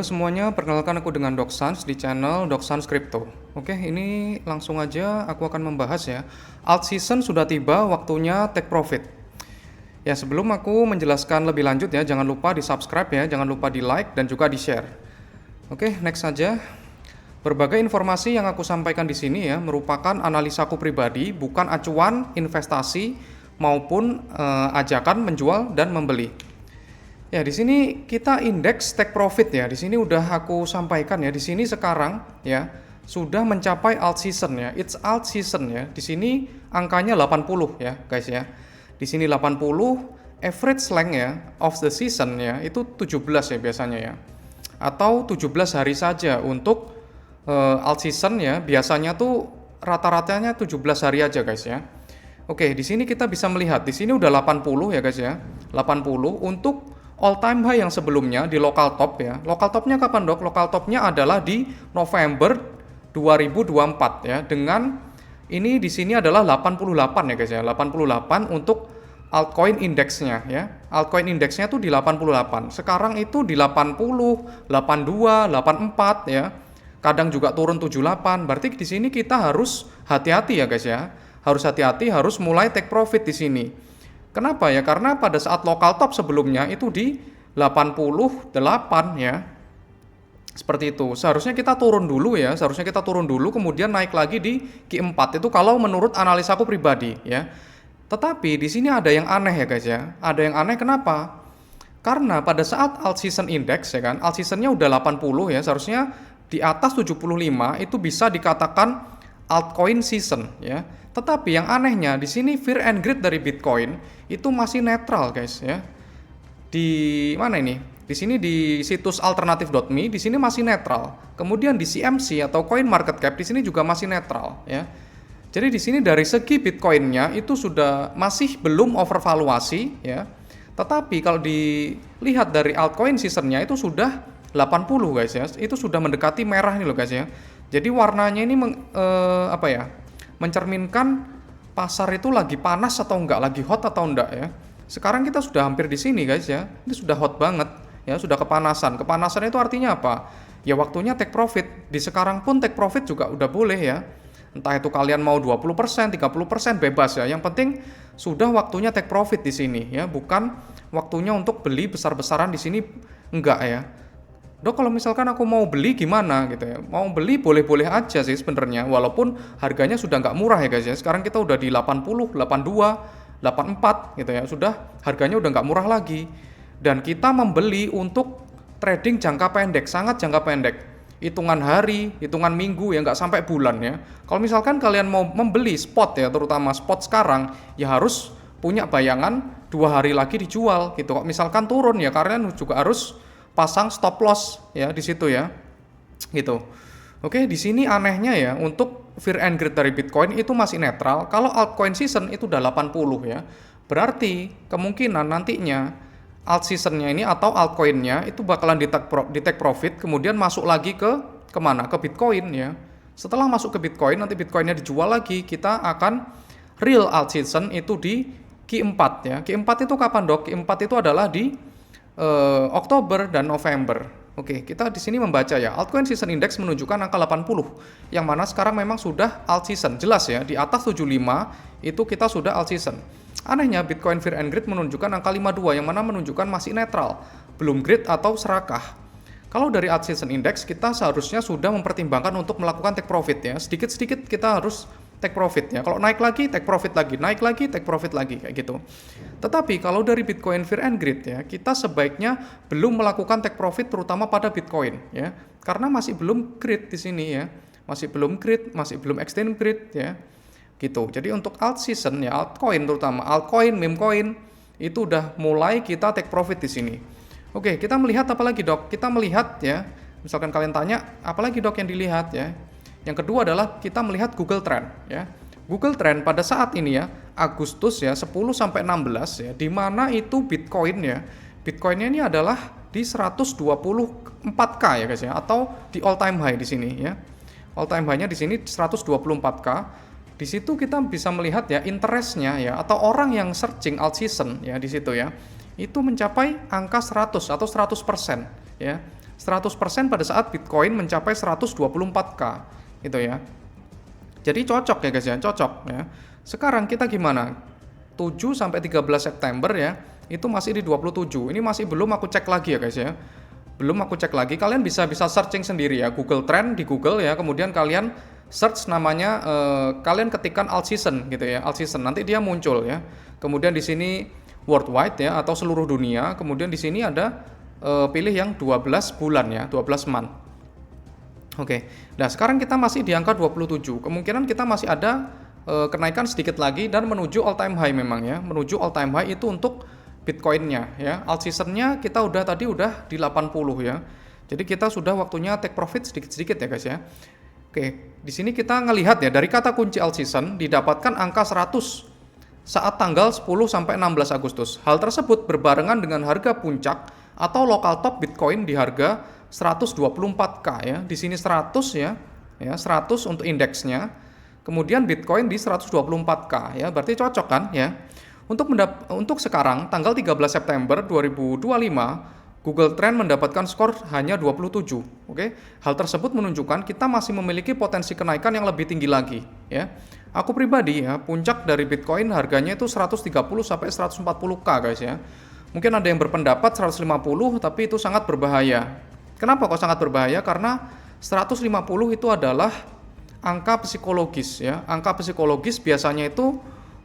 Halo semuanya, perkenalkan aku dengan Doksans di channel Doksans Crypto. Oke, ini langsung aja aku akan membahas ya. Alt season sudah tiba, waktunya take profit. Ya, sebelum aku menjelaskan lebih lanjut ya, jangan lupa di-subscribe ya, jangan lupa di-like dan juga di-share. Oke, next saja. Berbagai informasi yang aku sampaikan di sini ya merupakan analisaku pribadi, bukan acuan investasi maupun ajakan menjual dan membeli. Ya, di sini kita indeks take profit ya. Di sini udah aku sampaikan ya. Di sini sekarang ya sudah mencapai alt season ya. It's alt season ya. Di sini angkanya 80 ya, guys ya. Di sini 80, average length ya of the season ya itu 17 ya biasanya ya. Atau 17 hari saja untuk alt season ya. Biasanya tuh rata-ratanya 17 hari aja, guys ya. Oke, di sini kita bisa melihat di sini udah 80 ya, guys ya. 80 untuk all time high yang sebelumnya di local top ya. Local topnya kapan, Dok? Local topnya adalah di November 2024 ya. Dengan ini di sini adalah 88 ya, guys ya. 88 untuk altcoin indeksnya ya. Altcoin indeksnya tuh di 88. Sekarang itu di 80, 82, 84 ya. Kadang juga turun 78. Berarti di sini kita harus hati-hati ya, guys ya. Harus hati-hati, harus mulai take profit di sini. Kenapa ya? Karena pada saat local top sebelumnya itu di 88 ya. Seperti itu. Seharusnya kita turun dulu ya, kemudian naik lagi di Q4 itu kalau menurut analisaku pribadi ya. Tetapi di sini ada yang aneh ya, guys ya. Ada yang aneh kenapa? Karena pada saat alt season index ya kan, alt seasonnya udah 80 ya, seharusnya di atas 75 itu bisa dikatakan altcoin season ya. Tetapi yang anehnya di sini fear and greed dari Bitcoin itu masih netral, guys ya. Di mana ini? Di sini di situs alternative.me di sini masih netral. Kemudian di CMC atau Coin Market Cap di sini juga masih netral ya. Jadi di sini dari segi Bitcoinnya itu sudah masih belum overvaluasi ya. Tetapi kalau dilihat dari altcoin seasonnya itu sudah 80, guys ya. Itu sudah mendekati merah nih loh, guys ya. Jadi warnanya ini mencerminkan pasar itu lagi panas atau enggak, lagi hot atau enggak ya. Sekarang kita sudah hampir di sini, guys ya. Ini sudah hot banget ya, sudah kepanasan. Kepanasan itu artinya apa? Ya waktunya take profit. Di sekarang pun take profit juga udah boleh ya. Entah itu kalian mau 20%, 30% bebas ya. Yang penting sudah waktunya take profit di sini ya, bukan waktunya untuk beli besar-besaran di sini enggak ya. Dok, kalau misalkan aku mau beli gimana gitu ya? Mau beli boleh-boleh aja sih sebenarnya, walaupun harganya sudah nggak murah ya, guys ya. Sekarang kita udah di 80, 82, 84 gitu ya. Sudah harganya udah nggak murah lagi. Dan kita membeli untuk trading jangka pendek, sangat jangka pendek. Hitungan hari, hitungan minggu ya, nggak sampai bulan ya. Kalau misalkan kalian mau membeli spot ya, terutama spot sekarang, ya harus punya bayangan 2 hari lagi dijual gitu. Kok misalkan turun ya, kalian juga harus pasang stop loss ya di situ ya. Gitu. Oke, di sini anehnya ya untuk fear and greed dari Bitcoin itu masih netral. Kalau altcoin season itu udah 80 ya. Berarti kemungkinan nantinya alt seasonnya ini atau altcoinnya itu bakalan di take profit kemudian masuk lagi ke kemana? Ke Bitcoin ya. Setelah masuk ke Bitcoin nanti Bitcoinnya dijual lagi, kita akan real alt season itu di Q4 ya. Q4 itu kapan, Dok? Q4 itu adalah di Oktober dan November. Oke, kita di sini membaca ya. Altcoin season index menunjukkan angka 80, yang mana sekarang memang sudah alt season. Jelas ya, di atas 75 itu kita sudah alt season. Anehnya Bitcoin Fear and Greed menunjukkan angka 52, yang mana menunjukkan masih netral, belum greed atau serakah. Kalau dari alt season index kita seharusnya sudah mempertimbangkan untuk melakukan take profit ya. Sedikit-sedikit kita harus take profit ya. Kalau naik lagi, take profit lagi, naik lagi, take profit lagi kayak gitu. Tetapi kalau dari Bitcoin Fear and Greed ya, kita sebaiknya belum melakukan take profit terutama pada Bitcoin ya. Karena masih belum greed di sini ya. Masih belum greed, masih belum extend greed ya. Gitu. Jadi untuk alt season ya, altcoin terutama, altcoin, meme coin itu udah mulai kita take profit di sini. Oke, kita melihat apa lagi, Dok? Kita melihat ya, misalkan kalian tanya, apa lagi, Dok, yang dilihat ya? Yang kedua adalah kita melihat Google Trend ya. Google Trend pada saat ini ya, Agustus ya 10 sampai 16 ya, di mana itu Bitcoin ya. Bitcoinnya ini adalah di 124K ya, guys ya, atau di all time high di sini ya. All time high-nya di sini 124K. Di situ kita bisa melihat ya interest-nya ya, atau orang yang searching alt season ya di situ ya. Itu mencapai angka 100 atau 100% ya. 100% pada saat Bitcoin mencapai 124K gitu ya. Jadi cocok ya guys ya, cocok ya. Sekarang kita gimana? 7 sampai 13 September ya, itu masih di 27. Ini masih belum aku cek lagi ya guys ya. Belum aku cek lagi. Kalian bisa searching sendiri ya, Google Trend di Google ya. Kemudian kalian search namanya, kalian ketikkan alt season gitu ya, alt season. Nanti dia muncul ya. Kemudian di sini worldwide ya atau seluruh dunia. Kemudian di sini ada pilih yang 12 bulan ya, 12 month. Oke. Nah, sekarang kita masih di angka 27. Kemungkinan kita masih ada kenaikan sedikit lagi dan menuju all time high memang ya. Menuju all time high itu untuk Bitcoin-nya ya. Alt season-nya kita udah di 80 ya. Jadi kita sudah waktunya take profit sedikit-sedikit ya guys ya. Oke, di sini kita ngelihat ya dari kata kunci alt season didapatkan angka 100 saat tanggal 10 sampai 16 Agustus. Hal tersebut berbarengan dengan harga puncak atau local top Bitcoin di harga 124K ya. Di sini 100 ya. Ya, 100 untuk indeksnya. Kemudian Bitcoin di 124K ya. Berarti cocok kan ya. Untuk sekarang tanggal 13 September 2025 Google Trend mendapatkan skor hanya 27. Oke. Hal tersebut menunjukkan kita masih memiliki potensi kenaikan yang lebih tinggi lagi ya. Aku pribadi ya, puncak dari Bitcoin harganya itu 130 sampai 140K guys ya. Mungkin ada yang berpendapat 150 tapi itu sangat berbahaya. Kenapa kok sangat berbahaya? Karena 150 itu adalah angka psikologis ya. Angka psikologis biasanya itu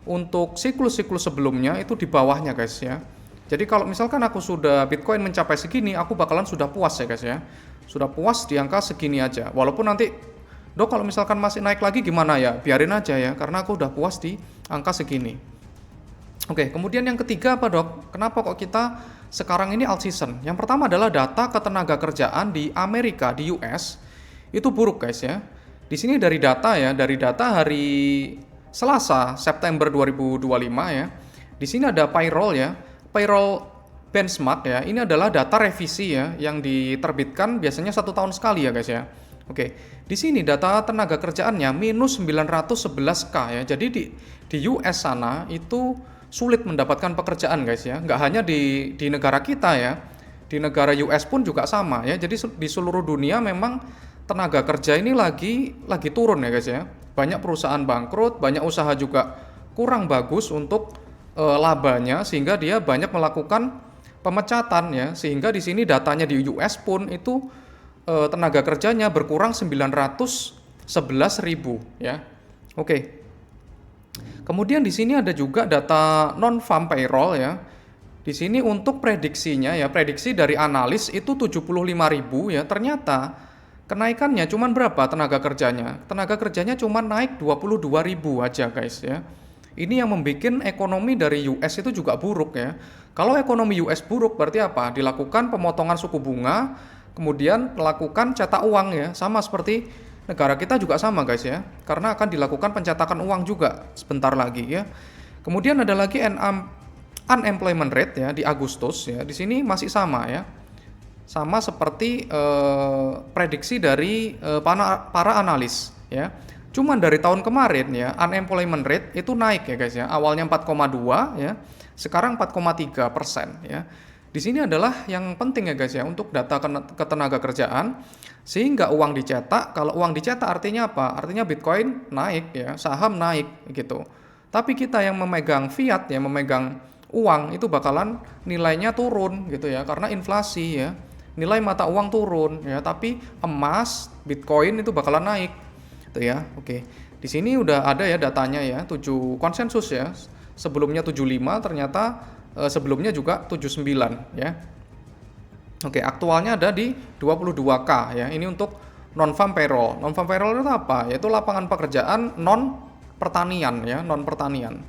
untuk siklus-siklus sebelumnya itu di bawahnya guys ya. Jadi kalau misalkan aku sudah Bitcoin mencapai segini, aku bakalan sudah puas ya guys ya. Sudah puas di angka segini aja. Walaupun nanti, dok kalau misalkan masih naik lagi gimana ya? Biarin aja ya, karena aku udah puas di angka segini. Oke, kemudian yang ketiga apa dok? Kenapa kok kita sekarang ini alt season? Yang pertama adalah data ketenaga kerjaan di Amerika, di US, itu buruk guys ya. Di sini dari data ya, dari data hari Selasa, September 2025 ya. Di sini ada payroll ya, payroll benchmark ya. Ini adalah data revisi ya, yang diterbitkan biasanya 1 tahun sekali ya guys ya. Oke, di sini data tenaga kerjaannya minus 911K ya. Jadi di US sana itu sulit mendapatkan pekerjaan guys ya. Nggak hanya di negara kita ya, di negara US pun juga sama ya. Jadi di seluruh dunia memang tenaga kerja ini lagi turun ya guys ya. Banyak perusahaan bangkrut, banyak usaha juga kurang bagus untuk labanya sehingga dia banyak melakukan pemecatan ya. Sehingga di sini datanya di US pun itu tenaga kerjanya berkurang 911.000 ya. Oke. Kemudian di sini ada juga data non-farm payroll ya. Di sini untuk prediksinya ya, prediksi dari analis itu 75.000 ya. Ternyata kenaikannya cuman berapa tenaga kerjanya? Tenaga kerjanya cuma naik 22.000 aja guys ya. Ini yang membuat ekonomi dari US itu juga buruk ya. Kalau ekonomi US buruk berarti apa? Dilakukan pemotongan suku bunga, kemudian melakukan cetak uang ya. Sama seperti negara kita juga sama guys ya. Karena akan dilakukan pencetakan uang juga sebentar lagi ya. Kemudian ada lagi unemployment rate ya di Agustus ya. Di sini masih sama ya. Sama seperti prediksi dari para analis ya. Cuman dari tahun kemarin ya unemployment rate itu naik ya guys ya. Awalnya 4,2 ya, sekarang 4,3% ya. Di sini adalah yang penting ya guys ya untuk data ketenaga kerjaan sehingga uang dicetak. Kalau uang dicetak artinya apa? Artinya Bitcoin naik ya, saham naik gitu. Tapi kita yang memegang fiat ya, memegang uang itu bakalan nilainya turun gitu ya karena inflasi ya. Nilai mata uang turun ya, tapi emas, Bitcoin itu bakalan naik. Gitu ya. Oke. Di sini udah ada ya datanya ya, 7 konsensus ya. Sebelumnya 75, ternyata sebelumnya juga 79 ya. Oke, aktualnya ada di 22K ya. Ini untuk non-farm payroll. Non-farm payroll itu apa? Yaitu lapangan pekerjaan non pertanian ya, non pertanian.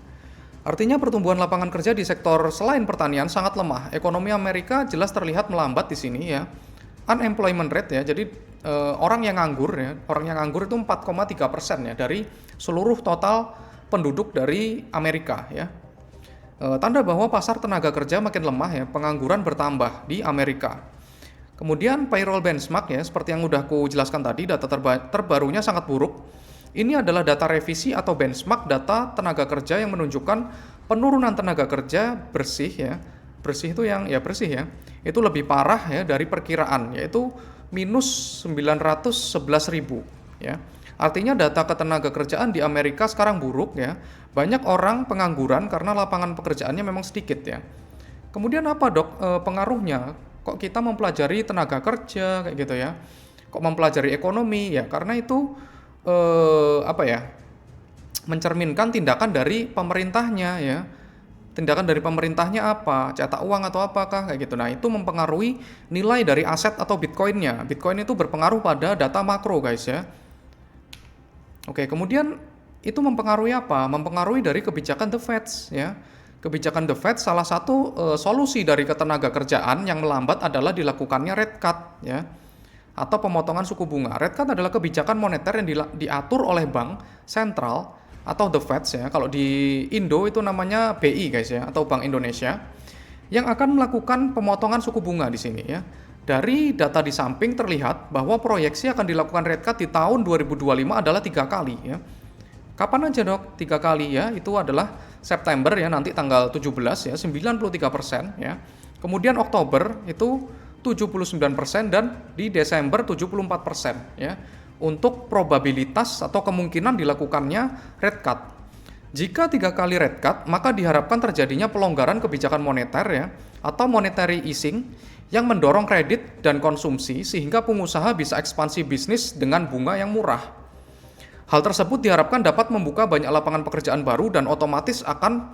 Artinya pertumbuhan lapangan kerja di sektor selain pertanian sangat lemah. Ekonomi Amerika jelas terlihat melambat di sini ya. Unemployment rate ya, jadi orang yang nganggur ya, orang yang nganggur itu 4,3% ya dari seluruh total penduduk dari Amerika ya. Tanda bahwa pasar tenaga kerja makin lemah ya, pengangguran bertambah di Amerika. Kemudian payroll benchmark ya, seperti yang udah aku jelaskan tadi, data terbarunya sangat buruk. Ini adalah data revisi atau benchmark data tenaga kerja yang menunjukkan penurunan tenaga kerja bersih ya, bersih itu yang ya bersih ya, itu lebih parah ya dari perkiraan, yaitu minus 911.000 ya. Artinya data ketenaga kerjaan di Amerika sekarang buruk ya. Banyak orang pengangguran karena lapangan pekerjaannya memang sedikit ya. Kemudian apa dok pengaruhnya? Kok kita mempelajari tenaga kerja kayak gitu ya? Kok mempelajari ekonomi ya? Karena itu apa ya? Mencerminkan tindakan dari pemerintahnya ya. Tindakan dari pemerintahnya apa? Cetak uang atau apakah kayak gitu. Nah, itu mempengaruhi nilai dari aset atau Bitcoin-nya. Bitcoin itu berpengaruh pada data makro, guys ya. Oke, kemudian itu mempengaruhi apa? Mempengaruhi dari kebijakan The Fed ya. Kebijakan The Fed salah satu solusi dari ketenaga kerjaan yang melambat adalah dilakukannya rate cut ya. Atau pemotongan suku bunga. Rate cut adalah kebijakan moneter yang diatur oleh bank sentral atau The Fed ya. Kalau di Indo itu namanya BI guys ya, atau Bank Indonesia, yang akan melakukan pemotongan suku bunga di sini ya. Dari data di samping terlihat bahwa proyeksi akan dilakukan rate cut di tahun 2025 adalah 3 kali ya. Kapan aja dok? 3 kali ya, itu adalah September ya, nanti tanggal 17 ya, 93% ya. Kemudian Oktober itu 79% dan di Desember 74% ya. Untuk probabilitas atau kemungkinan dilakukannya rate cut. Jika 3 kali rate cut, maka diharapkan terjadinya pelonggaran kebijakan moneter ya, atau monetary easing yang mendorong kredit dan konsumsi sehingga pengusaha bisa ekspansi bisnis dengan bunga yang murah. Hal tersebut diharapkan dapat membuka banyak lapangan pekerjaan baru dan otomatis akan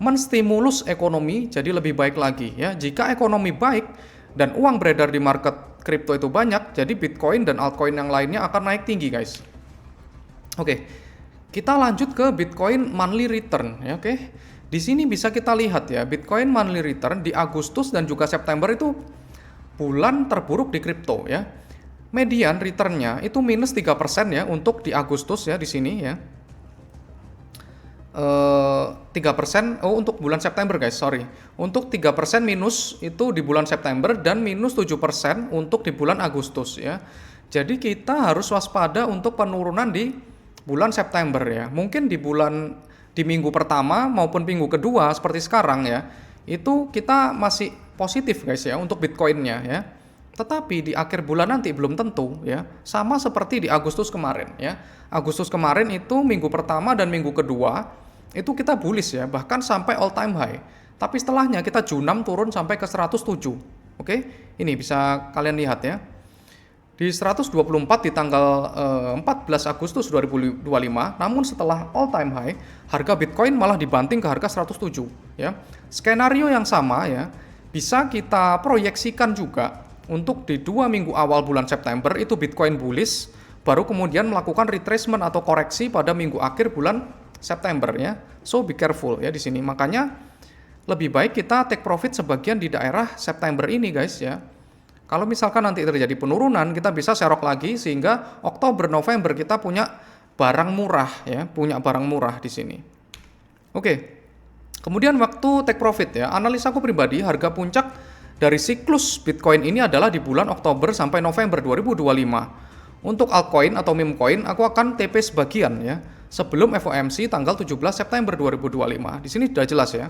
menstimulus ekonomi jadi lebih baik lagi ya. Jika ekonomi baik dan uang beredar di market kripto itu banyak, jadi Bitcoin dan altcoin yang lainnya akan naik tinggi, guys. Oke, kita lanjut ke Bitcoin monthly return, ya. Oke, di sini bisa kita lihat ya, Bitcoin monthly return di Agustus dan juga September itu bulan terburuk di kripto, ya. Median returnnya itu minus 3% ya untuk di Agustus ya di sini ya. 3% untuk bulan September guys, sorry. Untuk 3% minus itu di bulan September dan minus 7% untuk di bulan Agustus ya. Jadi kita harus waspada untuk penurunan di bulan September ya. Mungkin di minggu pertama maupun minggu kedua seperti sekarang ya. Itu kita masih positif guys ya untuk Bitcoin-nya ya. Tetapi di akhir bulan nanti belum tentu ya. Sama seperti di Agustus kemarin ya. Agustus kemarin itu minggu pertama dan minggu kedua itu kita bullish ya, bahkan sampai all time high. Tapi setelahnya kita junam turun sampai ke 107. Oke, ini bisa kalian lihat ya. Di 124 di tanggal 14 Agustus 2025, namun setelah all time high, harga Bitcoin malah dibanting ke harga 107 ya. Skenario yang sama ya, bisa kita proyeksikan juga untuk di 2 minggu awal bulan September itu Bitcoin bullish, baru kemudian melakukan retracement atau koreksi pada minggu akhir bulan September ya. So be careful ya di sini. Makanya lebih baik kita take profit sebagian di daerah September ini guys ya. Kalau misalkan nanti terjadi penurunan, kita bisa serok lagi sehingga Oktober November kita punya barang murah ya, punya barang murah di sini. Oke. Kemudian waktu take profit ya, analisaku pribadi harga puncak dari siklus Bitcoin ini adalah di bulan Oktober sampai November 2025. Untuk altcoin atau meme coin aku akan TP sebagian ya. Sebelum FOMC tanggal 17 September 2025. Di sini sudah jelas ya.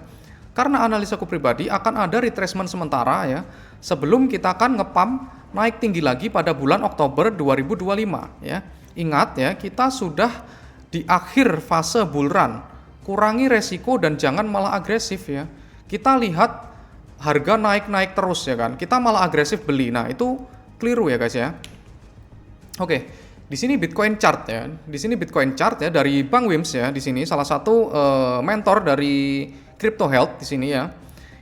Karena analisaku pribadi akan ada retracement sementara ya. Sebelum kita akan ngepump naik tinggi lagi pada bulan Oktober 2025 ya. Ingat ya, kita sudah di akhir fase bull run. Kurangi resiko dan jangan malah agresif ya. Kita lihat harga naik-naik terus ya kan. Kita malah agresif beli. Nah, itu keliru ya guys ya. Oke. Di sini Bitcoin chart ya. Di sini Bitcoin chart ya dari Bang Wims ya. Di sini salah satu mentor dari Crypto Health di sini ya.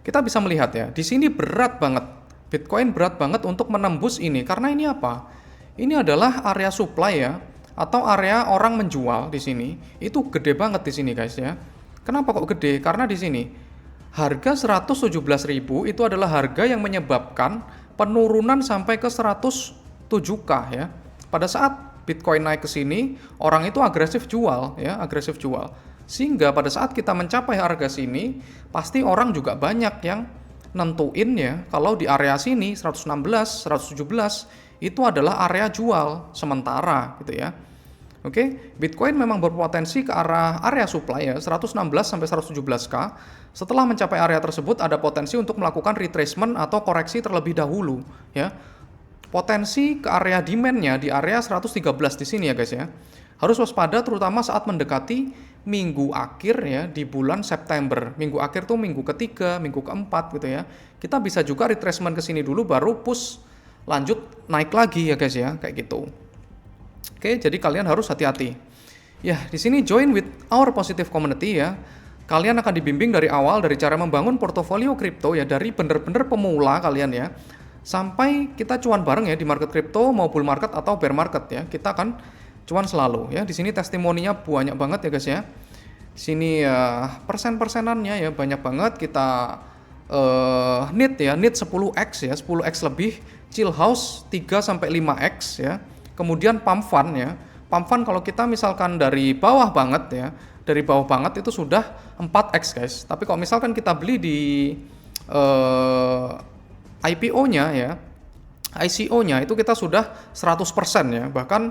Kita bisa melihat ya. Di sini berat banget. Bitcoin berat banget untuk menembus ini. Karena ini apa? Ini adalah area supply ya, atau area orang menjual di sini. Itu gede banget di sini guys ya. Kenapa kok gede? Karena di sini harga 117.000 itu adalah harga yang menyebabkan penurunan sampai ke 107k ya. Pada saat Bitcoin naik ke sini, orang itu agresif jual ya, agresif jual. Sehingga pada saat kita mencapai harga sini, pasti orang juga banyak yang nentuin ya, kalau di area sini 116, 117 itu adalah area jual sementara gitu ya. Oke, Bitcoin memang berpotensi ke arah area supply ya, 116 sampai 117K. Setelah mencapai area tersebut ada potensi untuk melakukan retracement atau koreksi terlebih dahulu ya. Potensi ke area demand-nya di area 113 di sini ya guys ya. Harus waspada terutama saat mendekati minggu akhir ya di bulan September. Minggu akhir tuh minggu ketiga, minggu keempat gitu ya. Kita bisa juga retracement ke sini dulu baru push lanjut naik lagi ya guys ya, kayak gitu. Oke, jadi kalian harus hati-hati. Ya, di sini join with our positive community ya. Kalian akan dibimbing dari awal dari cara membangun portofolio kripto ya, dari bener-bener pemula kalian ya. Sampai kita cuan bareng ya di market kripto mau bull market atau bear market ya. Kita akan cuan selalu ya. Di sini testimoninya banyak banget ya guys ya. Di sini ya persen-persenannya ya banyak banget. Kita NIT ya, NIT 10x ya, 10x lebih, chill house 3 sampai 5x ya. Kemudian pump fund ya. Pump fund kalau kita misalkan dari bawah banget ya, dari bawah banget itu sudah 4x guys. Tapi kalau misalkan kita beli di IPO-nya ya, ICO-nya itu kita sudah 100% ya. Bahkan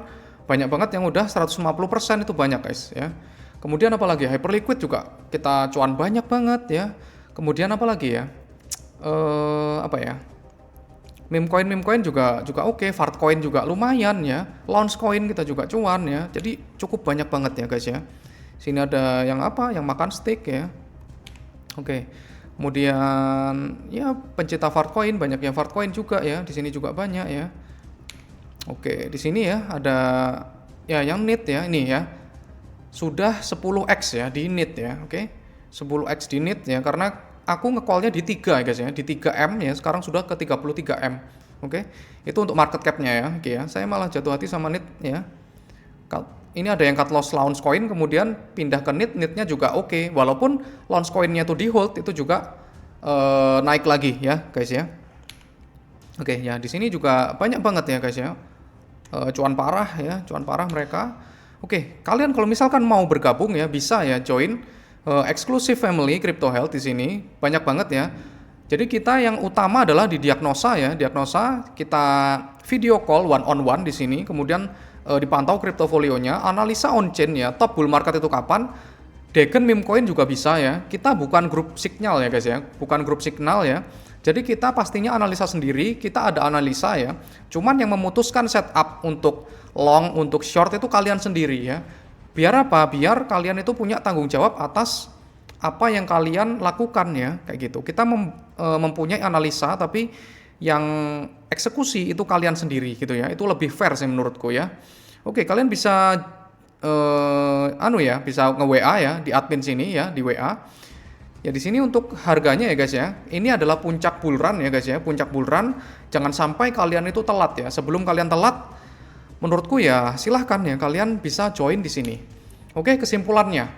banyak banget yang udah 150% itu banyak guys ya. Kemudian apalagi Hyperliquid juga kita cuan banyak banget ya. Kemudian apalagi ya? Apa ya? Meme coin juga oke, Fart coin juga lumayan ya. Launch coin kita juga cuan ya. Jadi cukup banyak banget ya guys ya. Sini ada yang apa? Yang makan steak ya. Oke. Kemudian ya pencinta Fart coin banyak yang Fart coin juga ya. Di sini juga banyak ya. Oke, di sini ya ada ya yang NIT ya ini ya. Sudah 10x ya di NIT ya. Oke. 10x di NIT ya karena aku nge-call-nya di 3 ya guys ya, di 3M ya, sekarang sudah ke 33M. Oke. Itu untuk market cap-nya ya. Oke ya. Saya malah jatuh hati sama NIT ya. Ini ada yang cut loss launch coin kemudian pindah ke NIT, NIT-nya juga oke. Walaupun launch coin-nya tuh di hold itu juga naik lagi ya, guys ya. Oke, ya di sini juga banyak banget ya guys ya. Cuan parah ya, cuan parah mereka. Oke, kalian kalau misalkan mau bergabung ya bisa ya join Exclusive Family Crypto Health di sini banyak banget ya. Jadi kita yang utama adalah di diagnosa ya, diagnosa kita video call one on one di sini, kemudian dipantau kriptofolionya, analisa on chain ya, top bull market itu kapan, Degen meme coin juga bisa ya. Kita bukan grup signal ya guys ya, bukan grup signal ya. Jadi kita pastinya analisa sendiri, kita ada analisa ya. Cuman yang memutuskan setup untuk long, untuk short itu kalian sendiri ya. Biar apa? Biar kalian itu punya tanggung jawab atas apa yang kalian lakukan ya, kayak gitu. Kita mempunyai analisa tapi yang eksekusi itu kalian sendiri gitu ya. Itu lebih fair sih menurutku ya. Oke, kalian bisa bisa nge-WA ya di admin sini ya, di WA. Ya di sini untuk harganya ya guys ya. Ini adalah puncak bull run ya guys ya, puncak bull run. Jangan sampai kalian itu telat ya. Sebelum kalian telat, menurutku ya silahkan ya kalian bisa join di sini. Oke, kesimpulannya.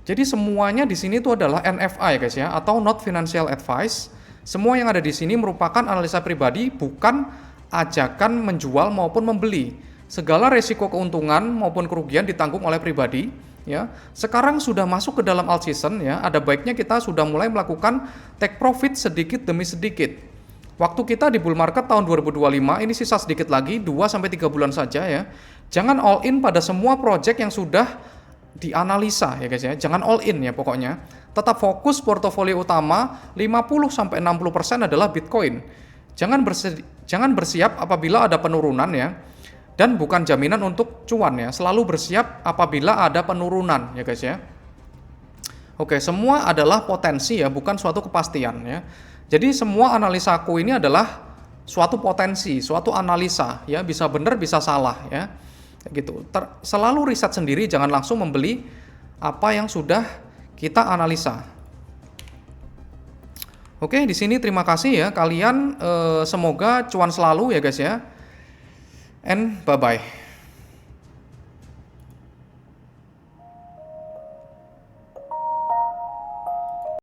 Jadi semuanya di sini itu adalah NFA ya guys ya, atau not financial advice. Semua yang ada di sini merupakan analisa pribadi, bukan ajakan menjual maupun membeli. Segala resiko keuntungan maupun kerugian ditanggung oleh pribadi. Ya, sekarang sudah masuk ke dalam alt season ya, ada baiknya kita sudah mulai melakukan take profit sedikit demi sedikit. Waktu kita di bull market tahun 2025 ini sisa sedikit lagi 2-3 bulan saja ya. Jangan all in pada semua project yang sudah dianalisa ya guys ya. Jangan all in ya pokoknya. Tetap fokus portofolio utama 50-60% adalah Bitcoin. Jangan bersiap apabila ada penurunan ya. Dan bukan jaminan untuk cuan ya. Selalu bersiap apabila ada penurunan ya guys ya. Oke, semua adalah potensi ya, bukan suatu kepastian ya. Jadi semua analisaku ini adalah suatu potensi, suatu analisa ya, bisa benar bisa salah ya. Gitu. Selalu riset sendiri, jangan langsung membeli apa yang sudah kita analisa. Oke, di sini terima kasih ya kalian, semoga cuan selalu ya guys ya. And bye bye.